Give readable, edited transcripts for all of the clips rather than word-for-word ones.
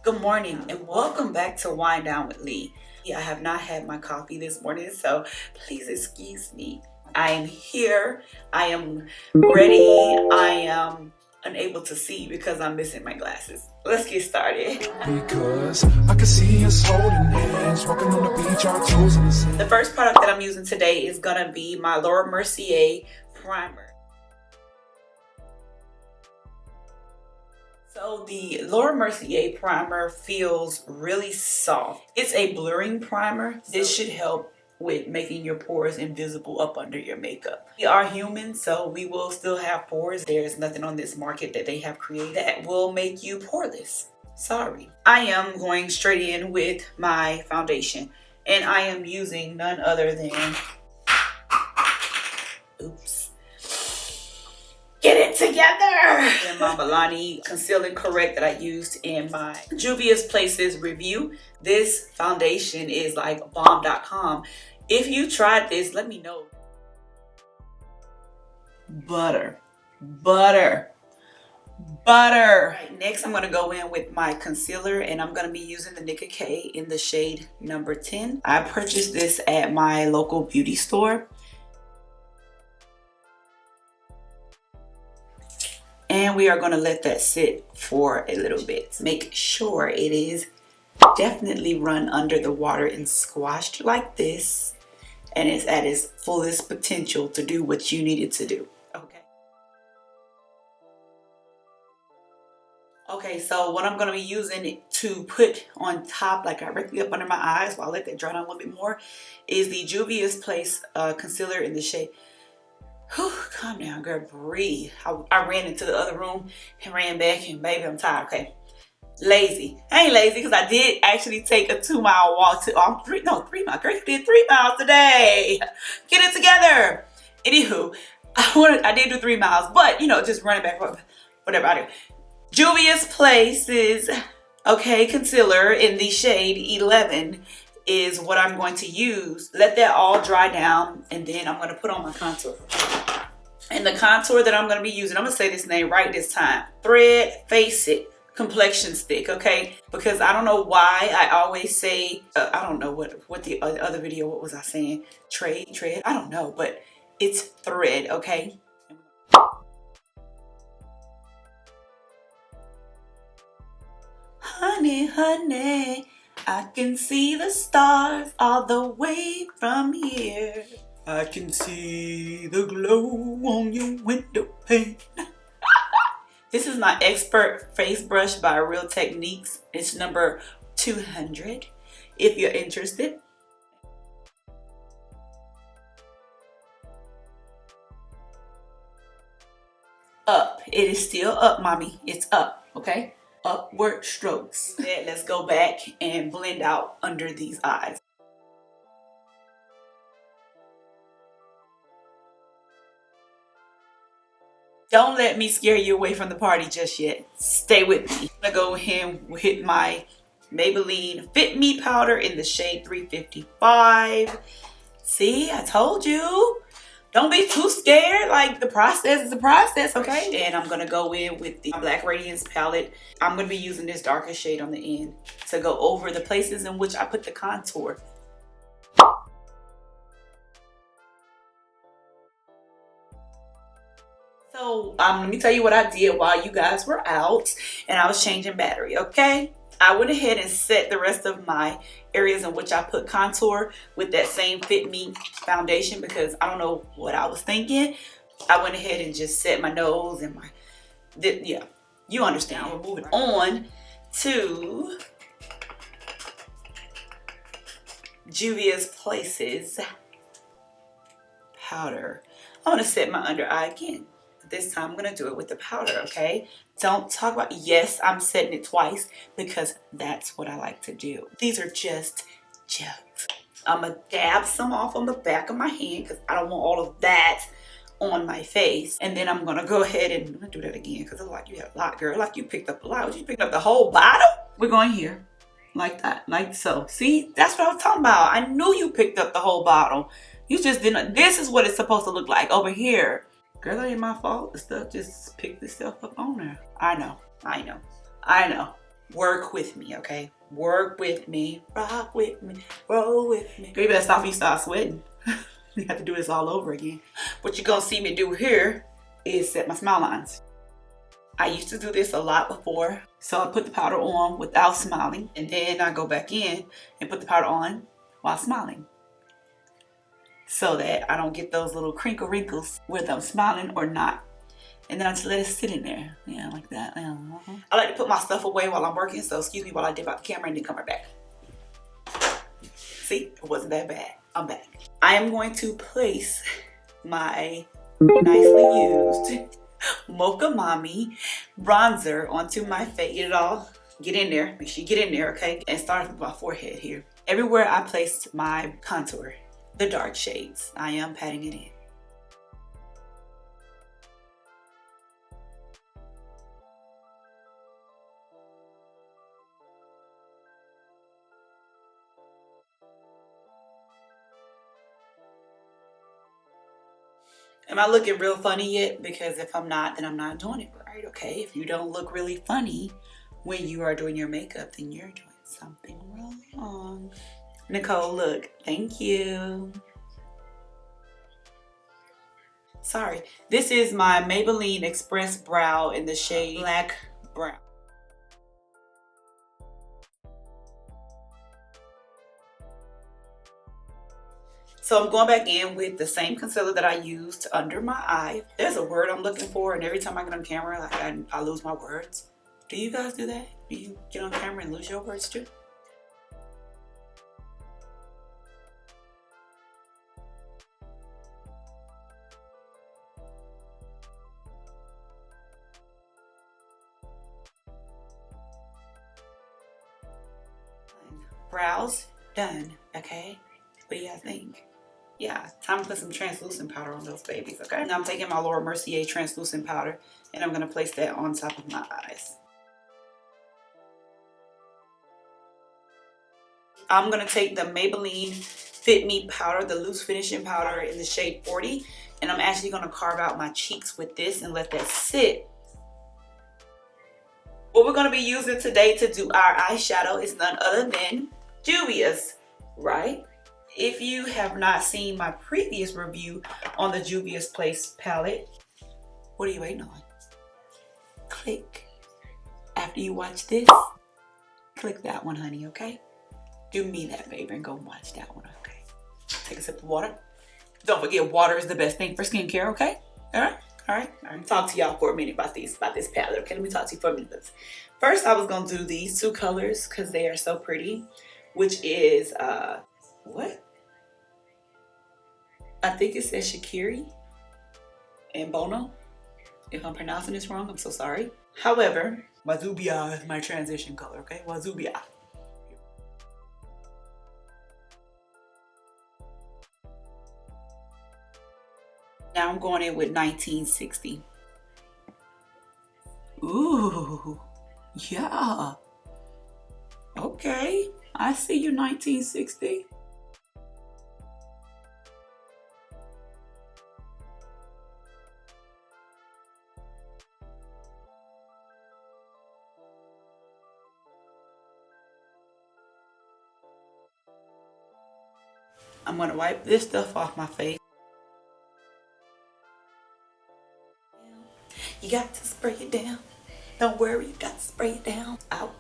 Good morning and welcome back to Wind Down with Lee. I have not had my coffee this morning, so please excuse me. I am here. I am ready. I am unable to see because I'm missing my glasses. Let's get started. Because I can see us holding hands, walking on the beach, our toes in the sand. The first product that I'm using today is gonna be my Mercier primer. So the Mercier primer feels really soft. It's a blurring primer. This should help with making your pores invisible up under your makeup. We are human, so we will still have pores. There's nothing on this market that they have created that will make you poreless. Sorry. I am going straight in with my foundation, and I am using none other than, get it together! And my Maybelline Conceal and Correct that I used in my Juvia's Places review. This foundation is like bomb.com. If you tried this, let me know. Butter. Right, next I'm going to go in with my concealer, and I'm going to be using the Nicka K in the shade number 10. I purchased this at my local beauty store. And we are going to let that sit for a little bit. Make sure it is definitely run under the water and squashed like this. And it's at its fullest potential to do what you need it to do. Okay, so what I'm going to be using to put on top, like directly up under my eyes, while I let that dry down a little bit more, is the Juvia's Place concealer in the shade. Whew, calm down, girl, breathe. I ran into the other room and ran back, and baby, I'm tired. Okay, lazy. I ain't lazy because I did actually take a 2-mile walk to 3 miles. Girl, you did 3 miles today. Get it together. Anywho, I did do 3 miles, but you know, just running back, whatever I do. Juvia's Places, okay, concealer in the shade 11 is what I'm going to use. Let that all dry down, and then I'm going to put on my contour. And the contour that I'm going to be using, I'm going to say this name right this time. Thread Face It Complexion Stick, okay? Because I don't know why I always say, I don't know what the other video, what was I saying? Tread, I don't know, but it's thread, okay? Honey, I can see the stars all the way from here. I can see the glow on your window pane. This is my Expert Face Brush by Real Techniques. It's number 200 if you're interested. Up. It is still up, mommy. It's up, okay? Upward strokes. Then let's go back and blend out under these eyes. Don't let me scare you away from the party just yet. Stay with me. I'm gonna go in with my Maybelline Fit Me Powder in the shade 355. See, I told you. Don't be too scared. Like, the process is a process, okay? And I'm gonna go in with the Black Radiance palette. I'm gonna be using this darker shade on the end to go over the places in which I put the contour. So let me tell you what I did while you guys were out and I was changing battery, okay? I went ahead and set the rest of my areas in which I put contour with that same Fit Me foundation because I don't know what I was thinking. I went ahead and just set my nose and my, yeah, you understand. We're moving on to Juvia's Places powder. I'm gonna set my under eye again. This time I'm gonna do it with the powder, okay? Don't talk about, yes, I'm setting it twice because that's what I like to do. These are just jokes. I'm gonna dab some off on the back of my hand because I don't want all of that on my face. And then I'm gonna go ahead and I'm gonna do that again because it's like you have a lot, girl. Like you picked up a lot. You picked up the whole bottle? We're going here. Like that, like so. See, that's what I was talking about. I knew you picked up the whole bottle. You just didn't. This is what it's supposed to look like over here. Girl, that ain't my fault. The stuff just picked itself up on there. I know. Work with me, okay? Work with me, rock with me, roll with me. You better stop me start sweating. You have to do this all over again. What you're gonna see me do here is set my smile lines. I used to do this a lot before. So I put the powder on without smiling, and then I go back in and put the powder on while smiling, so that I don't get those little crinkle wrinkles whether I'm smiling or not. And then I just let it sit in there. Yeah, like that. I like to put my stuff away while I'm working, so excuse me while I dip out the camera and then come right back. See, it wasn't that bad. I'm back. I am going to place my nicely used Mocha Mommy bronzer onto my face. Get it all, get in there. Make sure you get in there, okay? And start with my forehead here. Everywhere I placed my contour, the dark shades, I am patting it in. Am I looking real funny yet? Because if I'm not, then I'm not doing it right, okay? If you don't look really funny when you are doing your makeup, then you're doing something wrong. Nicole, look. Thank you. Sorry. This is my Maybelline Express Brow in the shade Black Brown. So I'm going back in with the same concealer that I used under my eye. There's a word I'm looking for, and every time I get on camera, like I lose my words. Do you guys do that? Do you get on camera and lose your words too? Brows done, okay? What do you guys think? Yeah, time to put some translucent powder on those babies, okay? Now I'm taking my Laura Mercier translucent powder and I'm gonna place that on top of my eyes. I'm gonna take the Maybelline Fit Me Powder, the loose finishing powder in the shade 40, and I'm actually gonna carve out my cheeks with this and let that sit. What we're gonna be using today to do our eyeshadow is none other than Juvia's, right? If you have not seen my previous review on the Juvia's Place palette, what are you waiting on? Click. After you watch this, click that one, honey, okay? Do me that favor and go watch that one, okay? Take a sip of water. Don't forget, water is the best thing for skincare, okay? All right? All right. Talk to y'all for a minute about this palette, okay? Let me talk to you for a minute. First, I was gonna do these two colors because they are so pretty, which is, what? I think it says Shakiri and Bono. If I'm pronouncing this wrong, I'm so sorry. However, Wazubia is my transition color, okay? Wazubia. Now I'm going in with 1960. Ooh, yeah. Okay, I see you, 1960. I'm gonna wipe this stuff off my face. You got to spray it down. Don't worry, you got to spray it down. Out.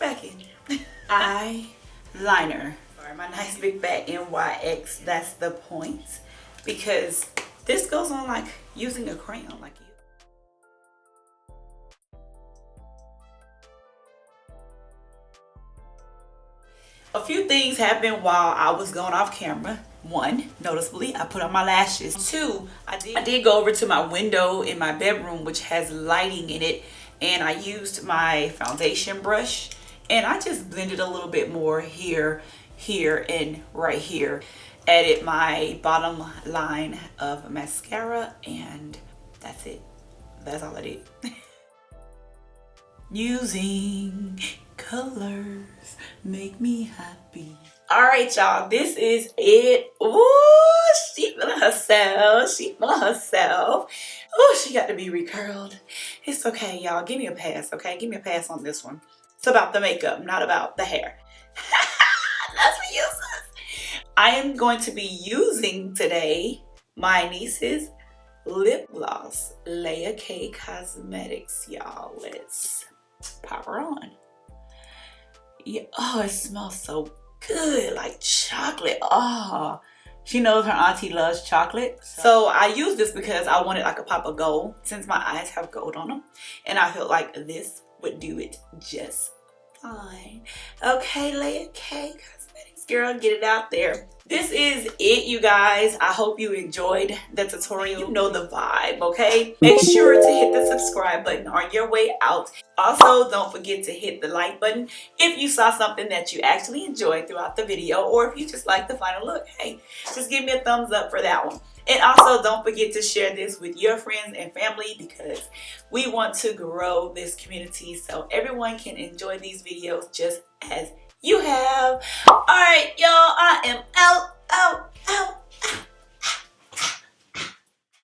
Back in. Eyeliner. Sorry, my nice big fat NYX. That's the point. Because this goes on like using a crayon. Like a few things happened while I was going off camera. One, noticeably, I put on my lashes. Two, I did go over to my window in my bedroom, which has lighting in it, and I used my foundation brush, and I just blended a little bit more here, and right here. Added my bottom line of mascara, and that's it. That's all I did. Using colors make me happy. All right, y'all, this is it. Ooh, she feeling herself. She feeling herself. Oh, she got to be recurled. It's okay, y'all. Give me a pass, okay? Give me a pass on this one. It's about the makeup, not about the hair. That's what uses. I am going to be using today my niece's lip gloss, Leia K Cosmetics, y'all. Let's pop her on. Yeah, oh, it smells so good, like chocolate. Oh, she knows her auntie loves chocolate. So I use this because I wanted like a pop of gold since my eyes have gold on them. And I felt like this would do it just fine. Okay, Leia K Cosmetics, girl, get it out there. This is it, you guys. I hope you enjoyed the tutorial. You know the vibe, okay? Make sure to hit the subscribe button on your way out. Also, don't forget to hit the like button if you saw something that you actually enjoyed throughout the video, or if you just like the final look. Hey, just give me a thumbs up for that one. And also, don't forget to share this with your friends and family because we want to grow this community so everyone can enjoy these videos just as you have. All right, y'all, I am